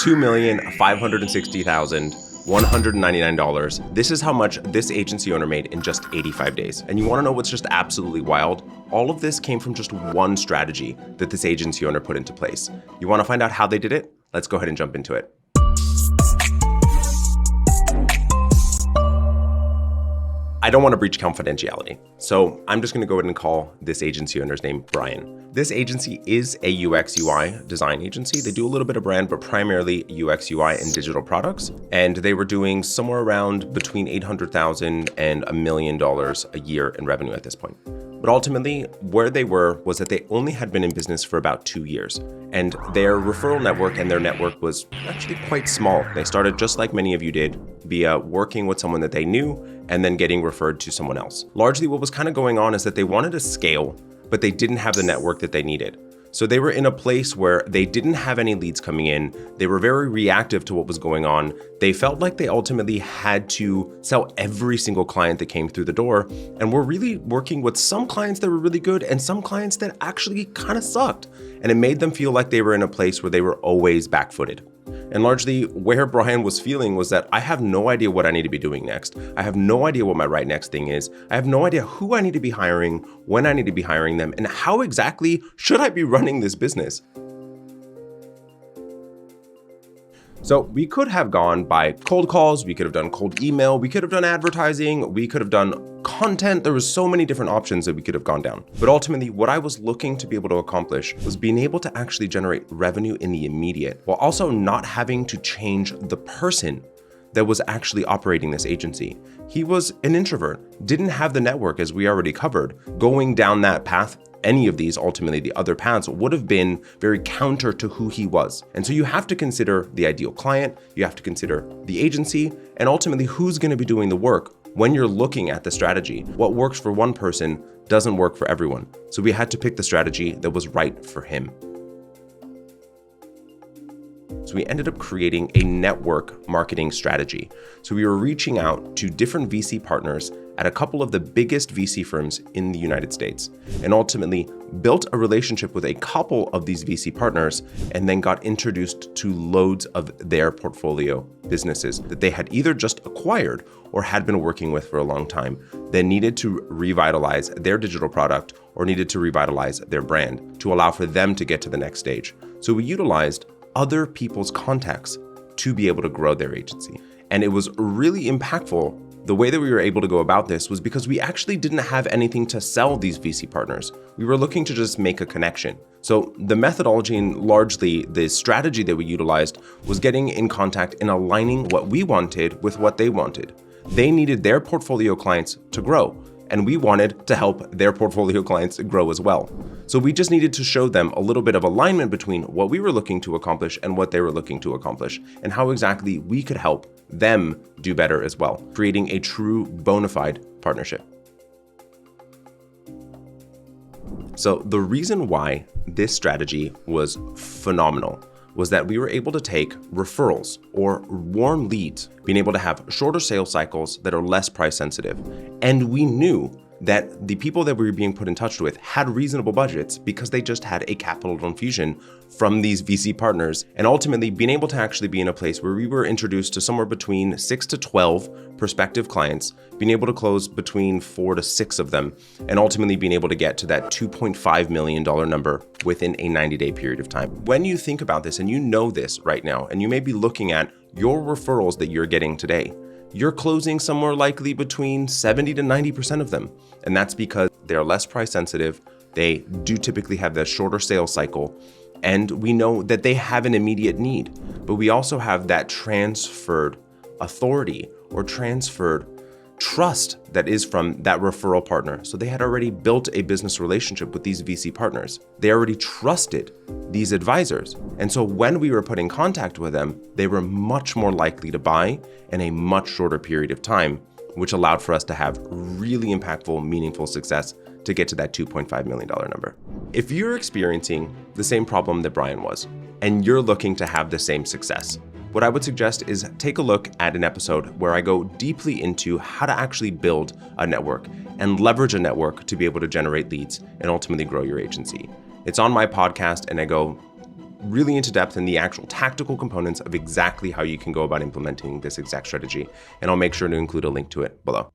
$2,560,199. This is how much this agency owner made in just 85 days. And you want to know what's just absolutely wild? All of this came from just one strategy that this agency owner put into place. You want to find out how they did it? Let's go ahead and jump into it. I don't want to breach confidentiality, so I'm just going to go ahead and call this agency owner's name Brian. This agency is a UX UI design agency. They do a little bit of brand, but primarily UX UI and digital products. And they were doing somewhere around between $800,000 and $1 million a year in revenue at this point. But ultimately, where they were was that they only had been in business for about 2 years. And their referral network and their network was actually quite small. They started just like many of you did, via working with someone that they knew and then getting referred to someone else. Largely what was kind of going on is that they wanted to scale, but they didn't have the network that they needed. So they were in a place where they didn't have any leads coming in. They were very reactive to what was going on. They felt like they ultimately had to sell every single client that came through the door, and were really working with some clients that were really good and some clients that actually kind of sucked. And it made them feel like they were in a place where they were always back-footed. And largely where Brian was feeling was that I have no idea what I need to be doing next. I have no idea what my right next thing is. I have no idea who I need to be hiring, when I need to be hiring them, and how exactly should I be running this business. So we could have gone by cold calls, we could have done cold email, we could have done advertising, we could have done content. There was so many different options that we could have gone down. But ultimately, what I was looking to be able to accomplish was being able to actually generate revenue in the immediate, while also not having to change the person that was actually operating this agency. He was an introvert, didn't have the network as we already covered. Going down that path, any of these, ultimately the other paths, would have been very counter to who he was. And so you have to consider the ideal client, you have to consider the agency, and ultimately who's going to be doing the work when you're looking at the strategy. What works for one person doesn't work for everyone. So we had to pick the strategy that was right for him. So we ended up creating a network marketing strategy. So we were reaching out to different VC partners at a couple of the biggest VC firms in the United States, and ultimately built a relationship with a couple of these VC partners, and then got introduced to loads of their portfolio businesses that they had either just acquired or had been working with for a long time, that needed to revitalize their digital product or needed to revitalize their brand to allow for them to get to the next stage. So we utilized other people's contacts to be able to grow their agency. And it was really impactful. The way that we were able to go about this was because we actually didn't have anything to sell these VC partners. We were looking to just make a connection. So the methodology and largely the strategy that we utilized was getting in contact and aligning what we wanted with what they wanted. They needed their portfolio clients to grow, and we wanted to help their portfolio clients grow as well. So we just needed to show them a little bit of alignment between what we were looking to accomplish and what they were looking to accomplish, and how exactly we could help them do better as well, creating a true bona fide partnership. So the reason why this strategy was phenomenal was that we were able to take referrals or warm leads, being able to have shorter sales cycles that are less price sensitive. And we knew that the people that we were being put in touch with had reasonable budgets because they just had a capital infusion from these VC partners, and ultimately being able to actually be in a place where we were introduced to somewhere between 6 to 12 prospective clients, being able to close between 4 to 6 of them, and ultimately being able to get to that $2.5 million number within a 90-day period of time. When you think about this, and you know this right now, and you may be looking at your referrals that you're getting today, you're closing somewhere likely between 70 to 90% of them. And that's because they're less price sensitive. They do typically have that shorter sales cycle. And we know that they have an immediate need, but we also have that transferred authority or transferred trust that is from that referral partner. So they had already built a business relationship with these VC partners. They already trusted these advisors. And so when we were put in contact with them, they were much more likely to buy in a much shorter period of time, which allowed for us to have really impactful, meaningful success to get to that $2.5 million number. If you're experiencing the same problem that Brian was, and you're looking to have the same success, what I would suggest is take a look at an episode where I go deeply into how to actually build a network and leverage a network to be able to generate leads and ultimately grow your agency. It's on my podcast, and I go really into depth in the actual tactical components of exactly how you can go about implementing this exact strategy. And I'll make sure to include a link to it below.